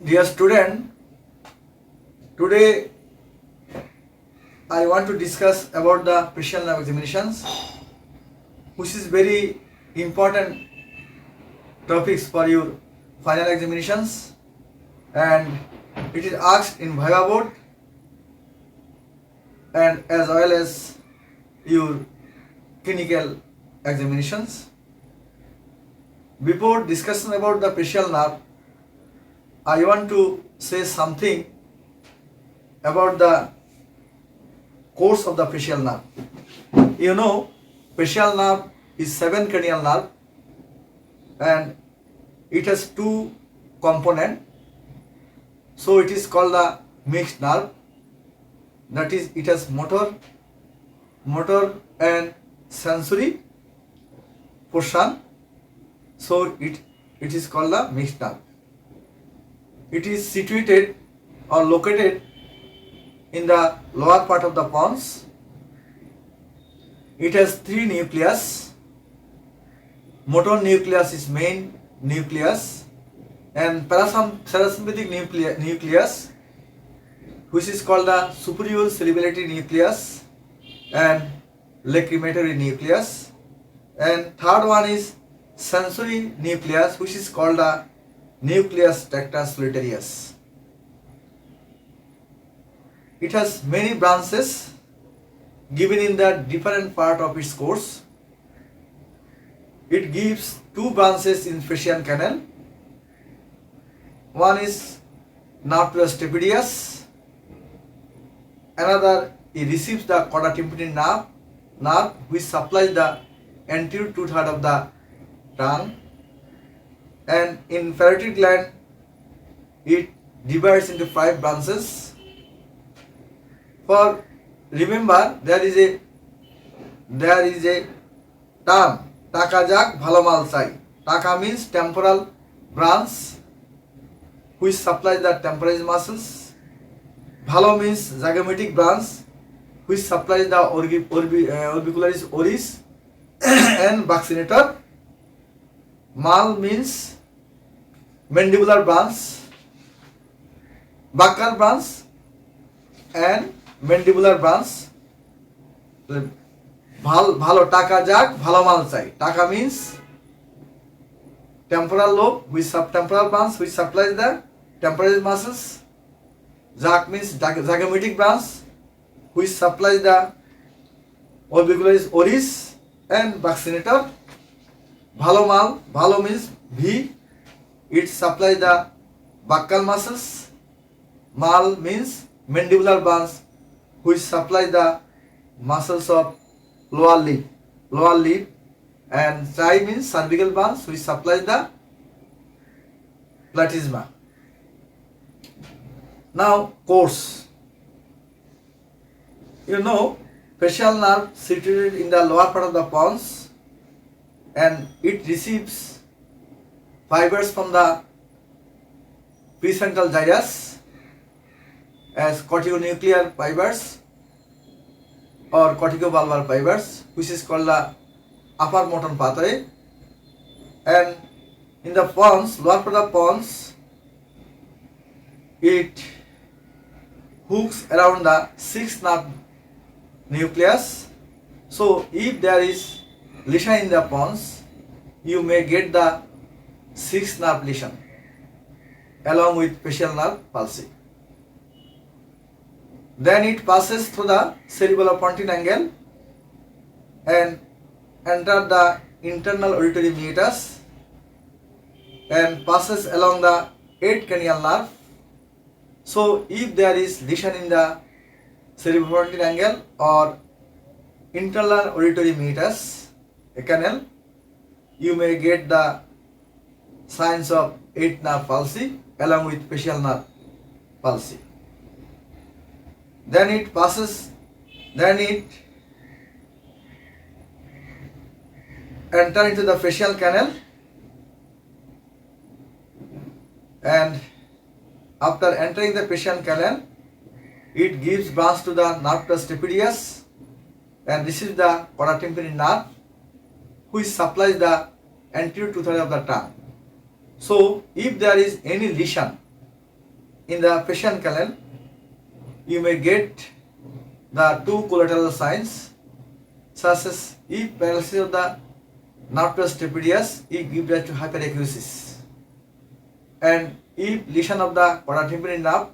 Dear student, today I want to discuss about the facial nerve examinations, which is very important topics for your final examinations, and it is asked in Viva board and as well as your clinical examinations. Before discussion about the facial nerve, I want to say something about the course of the facial nerve. You know, facial nerve is 7 cranial nerve and it has 2 components. So it is called the mixed nerve. That is, it has motor and sensory portion. So it is called the mixed nerve. It is situated or located in the lower part of the pons. It has 3 nucleus. Motor nucleus is main nucleus and parasympathetic nucleus, which is called the superior cerebellary nucleus and lacrimatory nucleus, and third one is sensory nucleus, which is called the nucleus tractus solitarius. It has many branches given in the different part of its course. It gives 2 branches in facial canal. One is nervus stapedius. Another, it receives the chorda tympani nerve which supplies the anterior 2/3 of the tongue. And in parotid gland, it divides into 5 branches. For remember, there is a term, taka jak bhalo mal chai. Taka means temporal branch which supplies the temporal muscles. Bhalo means zygomatic branch which supplies the orbicularis oris and vaccinator. Mal means mandibular branch, buccal branch and mandibular branch. Bhalo taka jak bhalo mal chai. Taka means temporal lobe with subtemporal branch which supplies the temporal muscles. Jak means zygomatic branch which supplies the orbicularis oris and vaccinator. Bhalo means V, it supplies the buccal muscles. Mal means mandibular branch which supplies the muscles of lower lip, and Chai means cervical branch which supplies the platysma. Now course. You know, facial nerve situated in the lower part of the pons and it receives fibers from the precentral gyrus as corticonuclear fibers or corticobulbar fibers, which is called the upper motor pathway. And in the pons, lower part of the pons, it hooks around the 6th nerve nucleus. So if there is lesion in the pons, you may get the 6th nerve lesion along with facial nerve palsy. Then it passes through the cerebellopontine angle and enter the internal auditory meatus and passes along the 8th cranial nerve. So if there is lesion in the cerebellopontine angle or internal auditory meatus, a canal, you may get the signs of 8th nerve palsy along with facial nerve palsy. Then it enter into the facial canal, and after entering the facial canal, it gives branch to the nervus stapedius and receives the chorda tympani nerve which supplies the anterior 2/3 of the tongue. So if there is any lesion in the facial canal, you may get the two collateral signs, such as if paralysis of the nerve stapedius, it gives rise to hyperacusis, and if lesion of the quadritemporal nerve,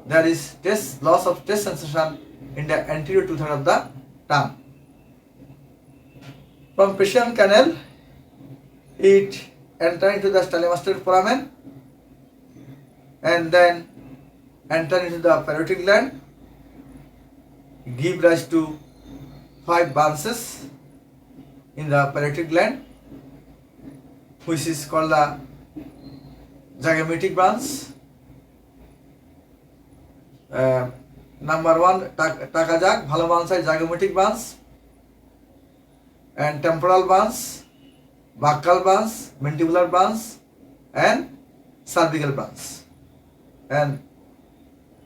there is loss of taste sensation in the anterior two-thirds of the tongue. From facial canal, it enters into the stylomastoid foramen and then enter into the parotid gland, give rise to 5 branches in the parotid gland, which is called the zygomatic branch. Number 1, Takajak, Bhalomansai zygomatic branch, and temporal branch, buccal branch, mandibular branch, and cervical branch. And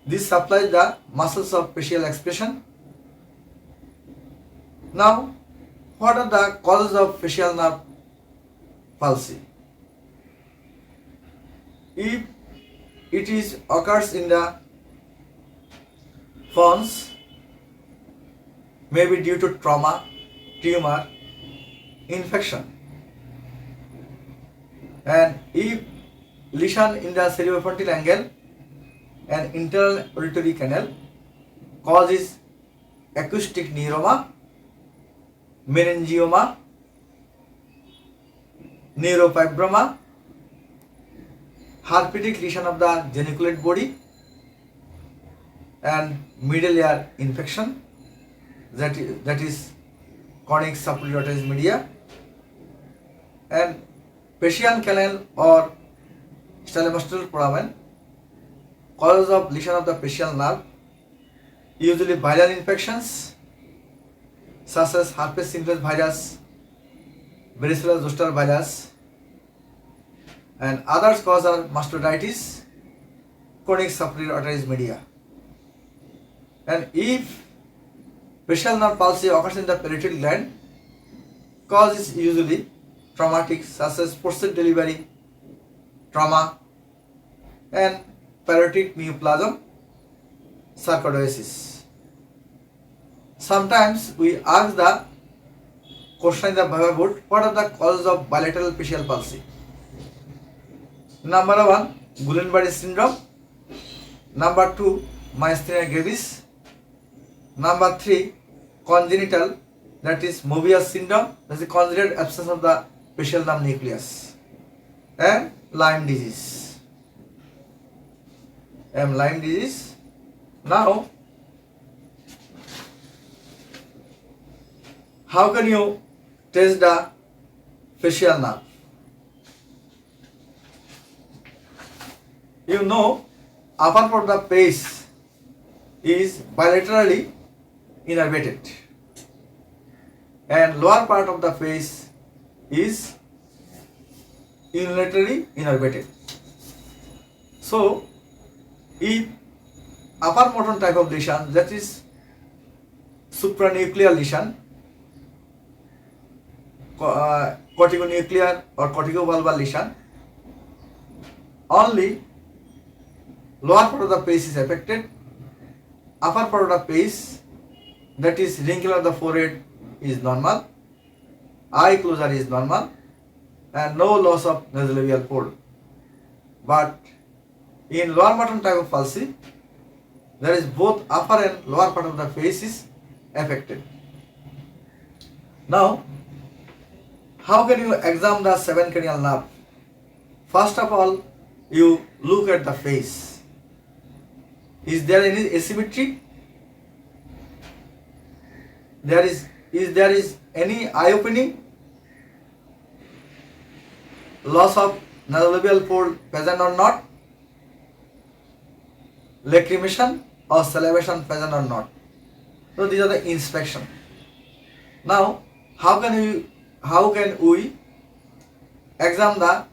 this supplies the muscles of facial expression. Now, what are the causes of facial nerve palsy? If it occurs in the pons, may be due to trauma, tumor, infection, and if lesion in the cerebrofrontal angle and internal auditory canal causes acoustic neuroma, meningioma, neurofibroma, herpetic lesion of the geniculate body, and middle ear infection, that is chronic subpulmonary otitis media, and facial canal or stylomastoid foramen causes of lesion of the facial nerve, usually viral infections such as herpes simplex virus, varicella zoster virus, and others cause are mastoiditis, chronic subpulmonary otitis media. And if facial nerve palsy occurs in the parotid gland, cause is usually traumatic such as forced delivery, trauma, and parotid neoplasm, sarcoidosis. Sometimes we ask the question in the Viva board, what are the causes of bilateral facial palsy? Number 1, Guillain-Barré syndrome. Number 2, myasthenia gravis. Number 3, congenital, that is Mobius syndrome, that is the congenital absence of the facial nerve nucleus, and Lyme disease. Lyme disease. Now, how can you test the facial nerve? You know, upper part of the face is bilaterally innervated and lower part of the face is unilaterally innervated. So, if upper motor type of lesion, that is supranuclear lesion, corticonuclear or corticobulbar lesion, only lower part of the face is affected, upper part of the face, that is wrinkle of the forehead, is normal, eye closure is normal, and no loss of nasolabial fold. But in lower motor type of palsy, there is both upper and lower part of the face is affected. Now, how can you examine the 7 cranial nerve? First of all, you look at the face. Is there any asymmetry? Is there any eye opening? Loss of nasolabial fold present or not? Lacrimation or salivation present or not? So these are the inspection. Now, how can we examine the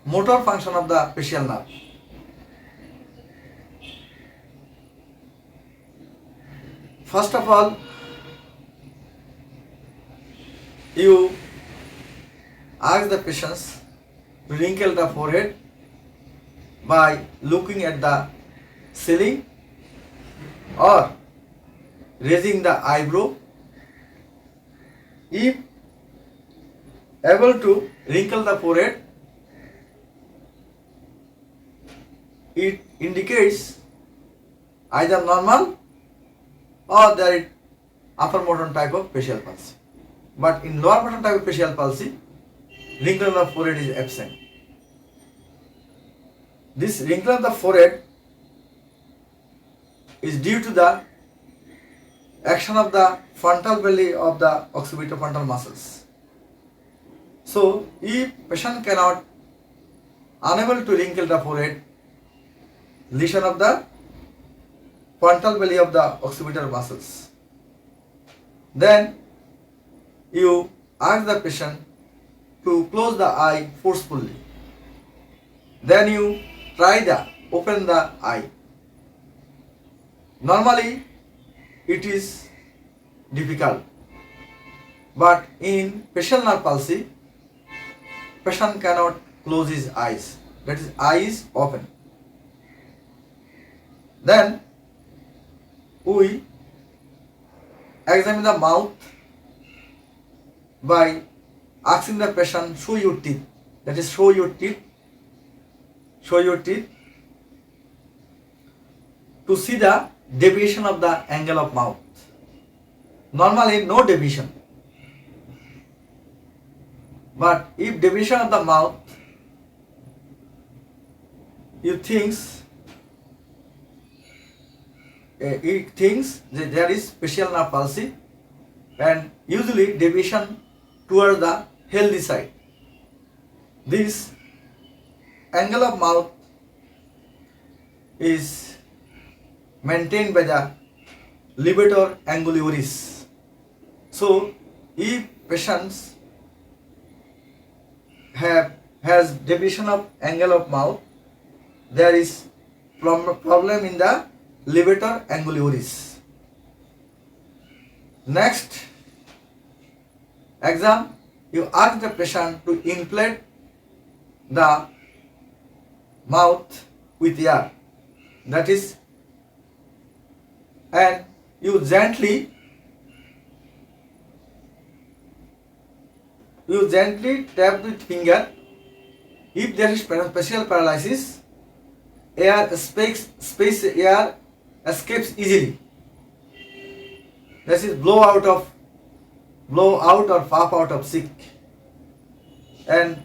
motor function of the facial nerve? First of all, you ask the patients to wrinkle the forehead by looking at the ceiling or raising the eyebrow. If able to wrinkle the forehead, it indicates either normal or there is upper motor type of facial palsy. But in lower motor type of facial palsy, wrinkling of the forehead is absent. This wrinkling of the forehead is due to the action of the frontal belly of the occipitofrontal muscles. So, if patient cannot unable to wrinkle the forehead, lesion of the frontal belly of the occipital muscles, then you ask the patient to close the eye forcefully. Then you try to open the eye. Normally, it is difficult, but in facial nerve palsy, patient cannot close his eyes. That is, eye is open. Then we examine the mouth by asking the patient, show your teeth. That is, show your teeth. Show your teeth to see the deviation of the angle of mouth. Normally, no deviation. But if deviation of the mouth, it thinks that there is facial nerve palsy, and usually deviation towards the healthy side. This angle of mouth is maintained by the levator angulioris. So, if patients has deviation of angle of mouth, there is problem in the levator angulioris. Next exam, you ask the patient to inflate the mouth with air. That is, and you gently tap with finger. If there is facial paralysis, air escapes easily. This is blow out or puff out of sick. And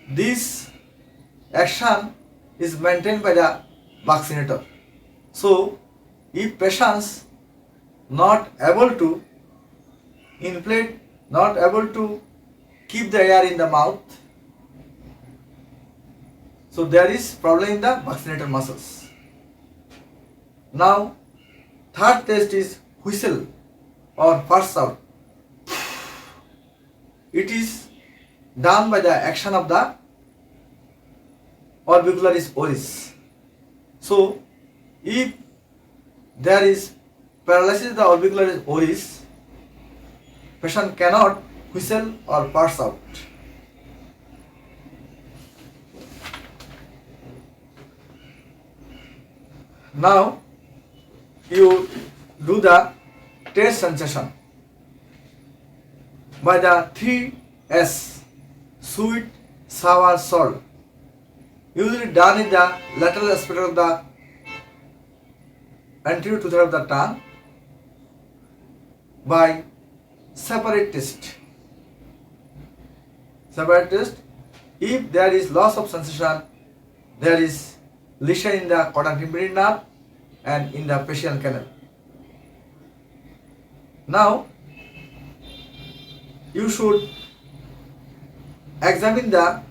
this action is maintained by the vaccinator. So, if patients not able to inflate, not able to keep the air in the mouth, so there is problem in the vaccinator muscles. Now, third test is whistle or burst out. It is done by the action of the orbicularis oris. So, if there is paralysis of the orbicularis oris, patient cannot whistle or burst out. Now, you do the taste sensation by the 3S, sweet, sour, salt, usually done in the lateral aspect of the anterior two-thirds of the tongue by separate taste. Separate taste. If there is loss of sensation, there is lesion in the conjunctival nerve and in the facial canal. Now, you should examine the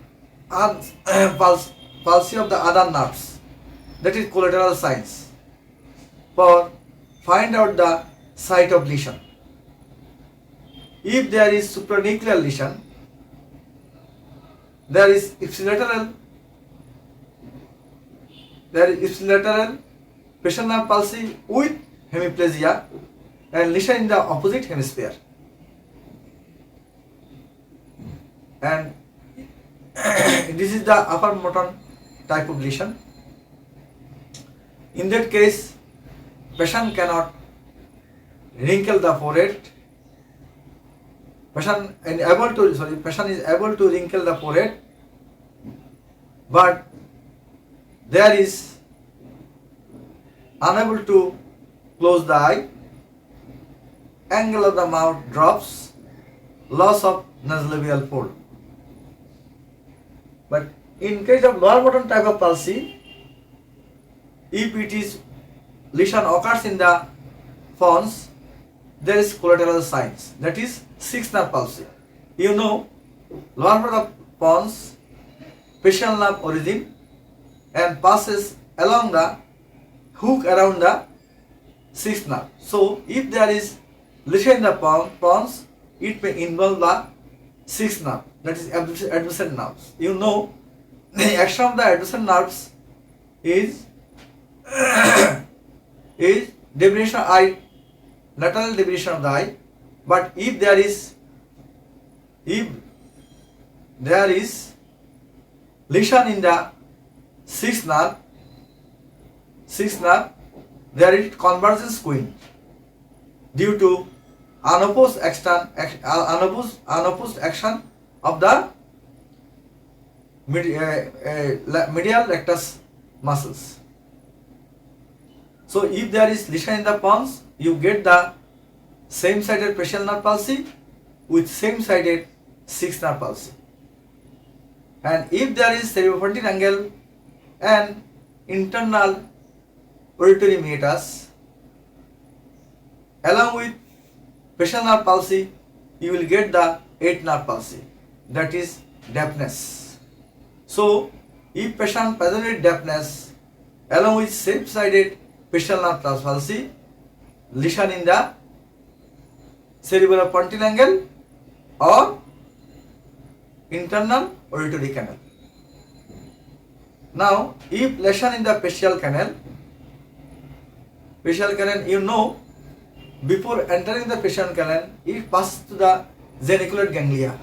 palsy of the other nerves, that is collateral signs, for find out the site of lesion. If there is supranuclear lesion, there is ipsilateral facial nerve palsy with hemiplegia and lesion in the opposite hemisphere. And this is the upper motor type of lesion. In that case, patient cannot wrinkle the forehead. Patient is able to wrinkle the forehead, but there is unable to close the eye, angle of the mouth drops, loss of nasolabial fold. But in case of lower bottom type of palsy, if it is lesion occurs in the pons, there is collateral signs, that is sixth nerve palsy. You know, lower part of pons, facial nerve origin and passes along the hook around the sixth nerve. So if there is lesion in the pons, it may involve the sixth nerve, that is adjacent nerves. You know, the action of the adjacent nerves is deviation of eye, lateral deviation of the eye. But if there is lesion in the sixth nerve, there is convergence squint due to unopposed action of the medial rectus muscles. So if there is lesion in the pons, you get the same-sided facial nerve palsy with same-sided sixth nerve palsy. And if there is cerebropontine angle and internal auditory meatus along with facial nerve palsy, you will get the eighth nerve palsy, that is deafness. So if patient present with deafness along with same-sided facial nerve palsy, lesion in the cerebropontine angle or internal auditory canal. Now, if lesion in the facial canal, you know, before entering the facial canal, it passes to the geniculate ganglia.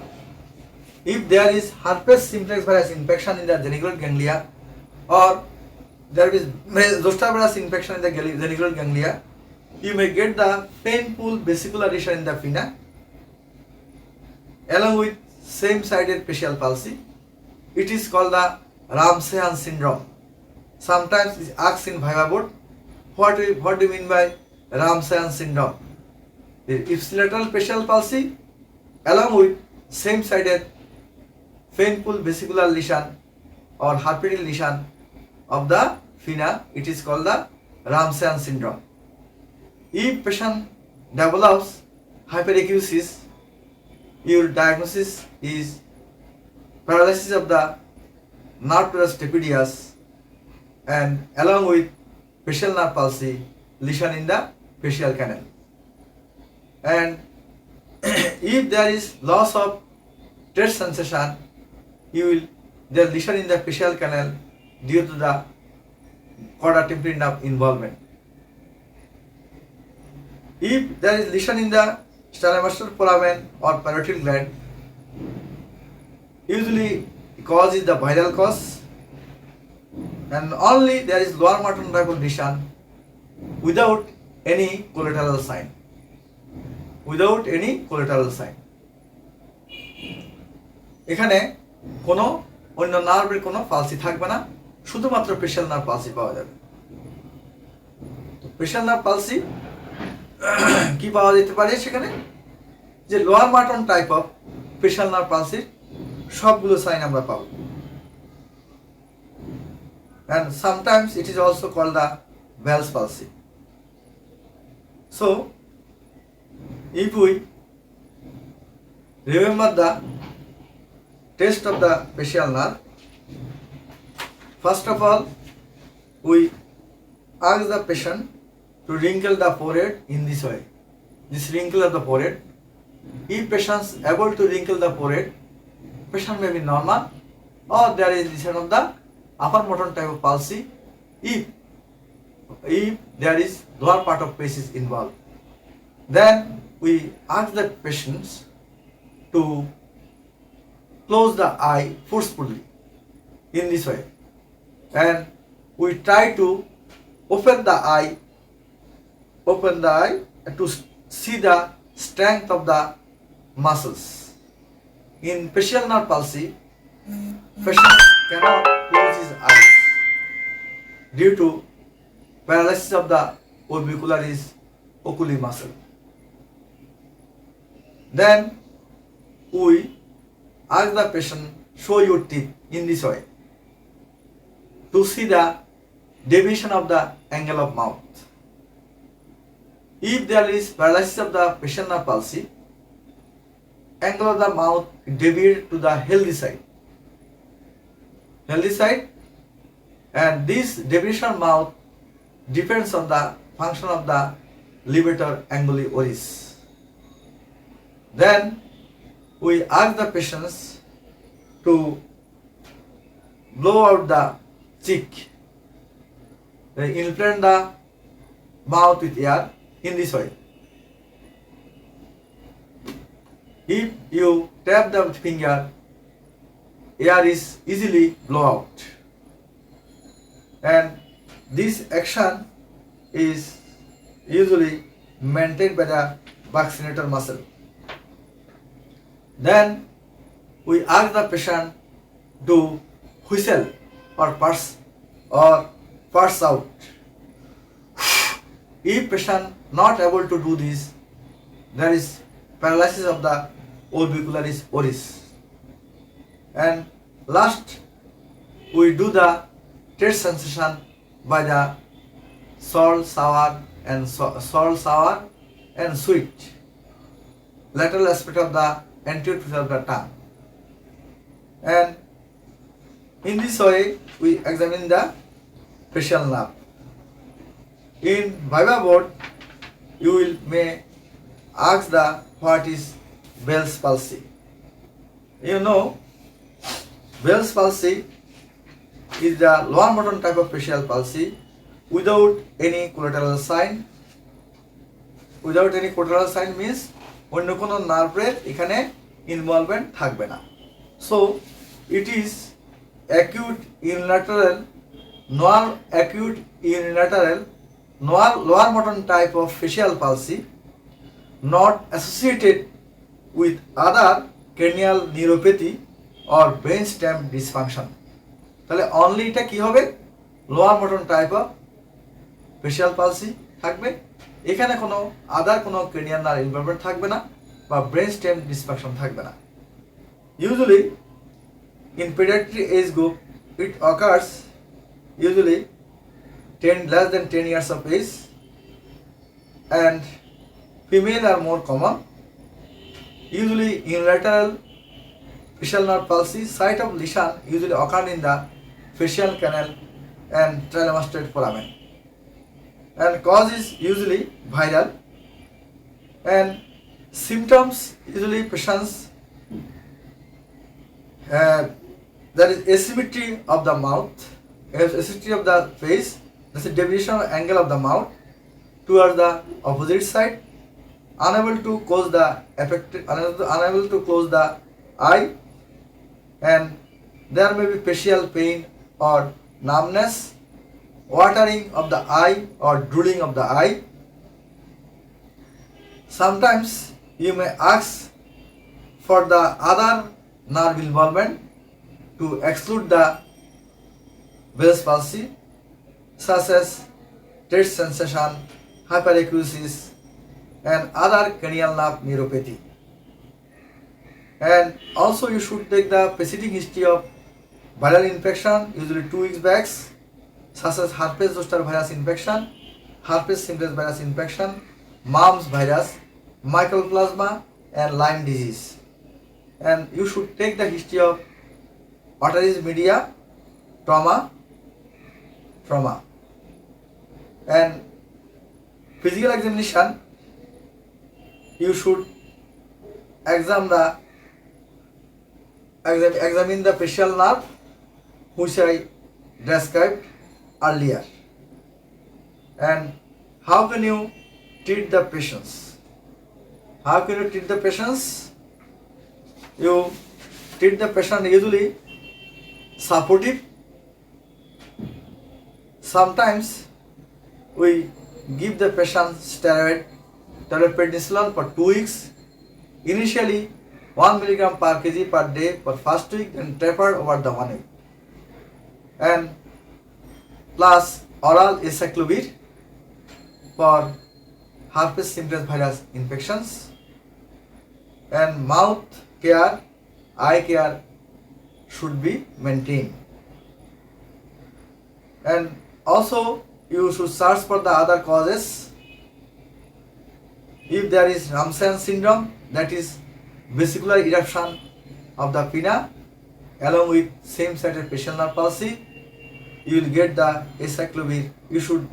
If there is herpes simplex virus infection in the geniculate ganglia, or there is zoster virus infection in the geniculate ganglia, you may get the painful vesicular lesion in the pinna along with same-sided facial palsy. It is called the Ramsay-Hunt syndrome. Sometimes it is asked in Viva board, what do you mean by Ramsay-Hunt syndrome? Ipsilateral facial palsy along with same-sided painful vesicular lesion or herpetic lesion of the pinna, it is called the Ramsay-Hunt syndrome. If patient develops hyperacusis, your diagnosis is paralysis of the nerve pars stapedius and along with facial nerve palsy, lesion in the facial canal. And if there is loss of taste sensation, there is lesion in the facial canal due to the chorda tympani nerve involvement. If there is lesion in the stylomastoid foramen or parotid gland, usually cause is the viral cause, and only there is lower maternal type of lesion without any collateral sign. এখানে কোনো অন্য নার্ভের কোনো palsy থাকবে না, শুধুমাত্র facial nerve palsy পাওয়া যাবে। ফেশিয়াল নার্ভ পালসি কি পাওয়া যেতে পারে সেখানে, যে lower motor type of facial nerve পালসির সবগুলো সাইন আমরা পাবো। And sometimes it is also called the Bell's palsy. So if we remember the test of the facial nerve, first of all we ask the patient to wrinkle the forehead in this way, this wrinkle of the forehead. If patient is able to wrinkle the forehead, patient may be normal, or there is lesion of the upper motor type of palsy if there is lower part of face is involved. Then we ask the patients to close the eye forcefully in this way. and we try to open the eye to see the strength of the muscles. In facial nerve palsy, patient cannot close his eyes due to paralysis of the orbicularis oculi muscle. Then we ask the patient, show your teeth in this way to see the deviation of the angle of mouth. If there is paralysis of the facial nerve palsy, angle of the mouth deviates to the healthy side, and this deviation of mouth depends on the function of the levator anguli oris. Then we ask the patients to blow out the cheek. They inflate the mouth with air in this way. If you tap the finger, air is easily blown out. And this action is usually maintained by the vaccinator muscle. Then we ask the patient to whistle or purse out. If patient not able to do this, there is paralysis of the orbicularis oris. And last, we do the taste sensation by the salt, sour and sweet lateral aspect of the anterior tooth of the tongue. And in this way, we examine the facial nerve. In Viva board, you may ask the what is Bell's palsy. You know, Bell's palsy is the lower motor type of facial palsy without any collateral sign. Without any collateral sign means অন্য কোনো নার্ভের এখানে involvement থাকবে না। So it is acute unilateral lower motor type of facial palsy not associated with other cranial neuropathy or brainstem dysfunction. তাহলে only এটা কি হবে, lower motor type of facial palsy থাকবে, এখানে কোনো আদার কোনো ক্রেনিয়াল নার্ভ ইনভলভমেন্ট থাকবে না বা ব্রেন স্টেম ডিসফাংশন থাকবে না। Usually in paediatric age group it occurs usually less than 10 years of age, and female are more common. Usually unilateral facial nerve palsy, site of lesion usually occur in the facial canal and trilemmastoid foramen, and cause is usually viral, and symptoms usually patients there is asymmetry of the mouth, asymmetry of the face, that's a deviation of angle of the mouth towards the opposite side, unable to close the eye, and there may be facial pain or numbness, watering of the eye or drooling of the eye. Sometimes you may ask for the other nerve involvement to exclude the Bell's palsy, such as taste sensation, hyperacusis, and other cranial nerve neuropathy. And also you should take the preceding history of viral infection, usually 2 weeks back, such as herpes zoster virus infection, herpes simplex virus infection, mumps virus, mycoplasma, and Lyme disease. And you should take the history of Otteris media, trauma, and physical examination. You should examine the facial nerve, which I described earlier. And how can you treat the patients? You treat the patient usually supportive sometimes we give the patient steroid prednisolone for 2 weeks. Initially 1 milligram per kg per day for first week, then tapered over the 1 week. And plus oral acyclovir for herpes simplex virus infections. And mouth care, eye care should be maintained. And also you should search for the other causes. If there is Ramsay syndrome, that is vesicular eruption of the pinna along with same-sided facial nerve palsy, you will get the acyclovir. You should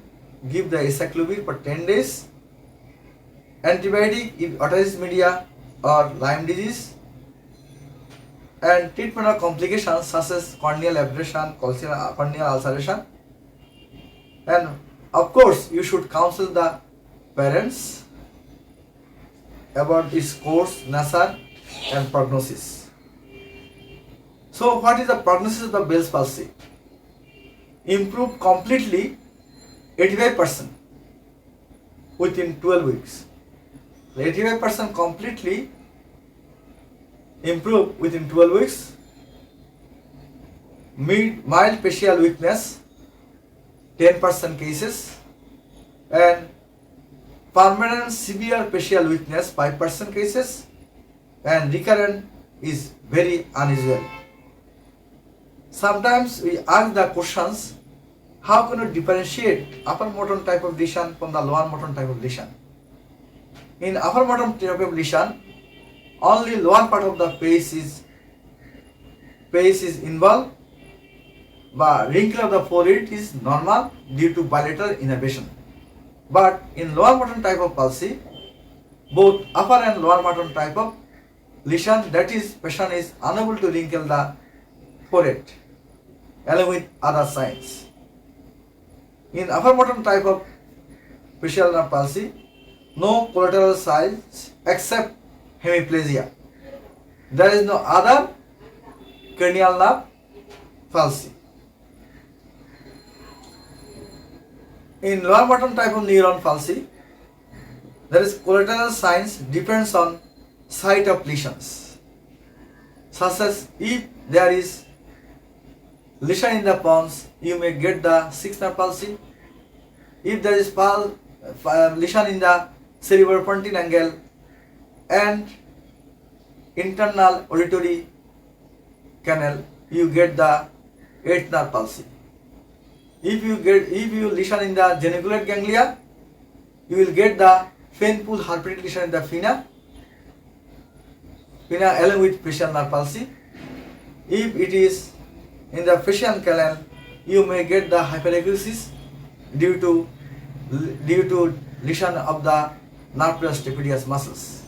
give the acyclovir for 10 days. Antibiotic if otitis media or Lyme disease. And treatment of complications such as corneal abrasion, corneal ulceration. And of course, you should counsel the parents about its course, nature and prognosis. So what is the prognosis of the Bell's palsy? Improve completely 85% within 12 weeks. 85% completely improve within 12 weeks. Mild facial weakness 10% cases, and permanent severe facial weakness 5% cases, and recurrent is very unusual. Sometimes we ask the questions, how can you differentiate upper motor type of lesion from the lower motor type of lesion? In upper motor type of lesion, only lower part of the face is involved, but wrinkle of the forehead is normal due to bilateral innervation. But in lower motor type of palsy, both upper and lower motor type of lesion, that is, patient is unable to wrinkle the forehead along with other signs. In upper motor type of facial nerve palsy, no collateral signs except hemiplegia. There is no other cranial nerve palsy. In lower motor type of neuron palsy, there is collateral signs depends on site of lesions, such as if there is lesion in the pons, you may get the sixth nerve palsy. If there is lesion in the cerebropontine angle and internal auditory canal, you get the eighth nerve palsy. If you lesion in the geniculate ganglia, you will get the painful herpetic lesion in the pinna along with facial nerve palsy. If it is in the facial canal, you may get the hyperacusis due to lesion of the nerve stapedius muscles.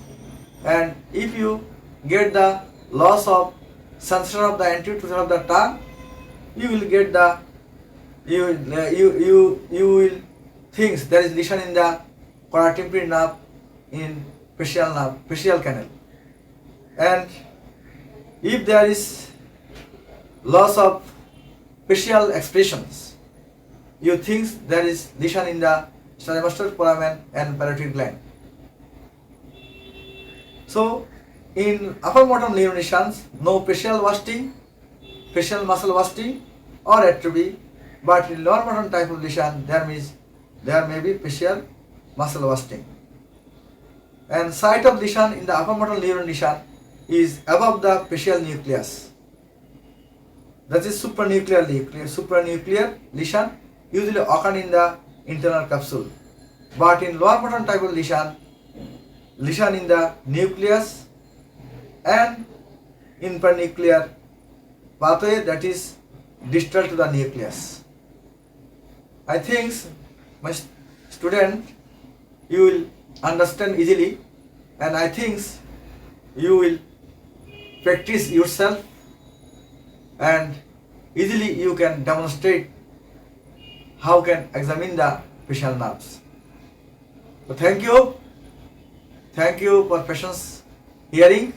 And if you get the loss of sensation of the anterior tooth of the tongue, you will get the you will think there is lesion in the coratemporary nerve in facial canal. And if there is loss of facial expressions, you think there is lesion in the stylomastoid foramen and parotid gland. So in upper motor neuron lesions, no facial wasting, facial muscle wasting or atrophy, but in lower motor type of lesion, there may be facial muscle wasting. And site of lesion in the upper motor neuron lesion is above the facial nucleus. That is supranuclear lesion usually occur in the internal capsule. But in lower motor type of lesion in the nucleus and infranuclear pathway, that is distal to the nucleus. I think, my student, you will understand easily, and I think you will practice yourself and easily you can demonstrate how can examine the facial nerves. So thank you for patience hearing.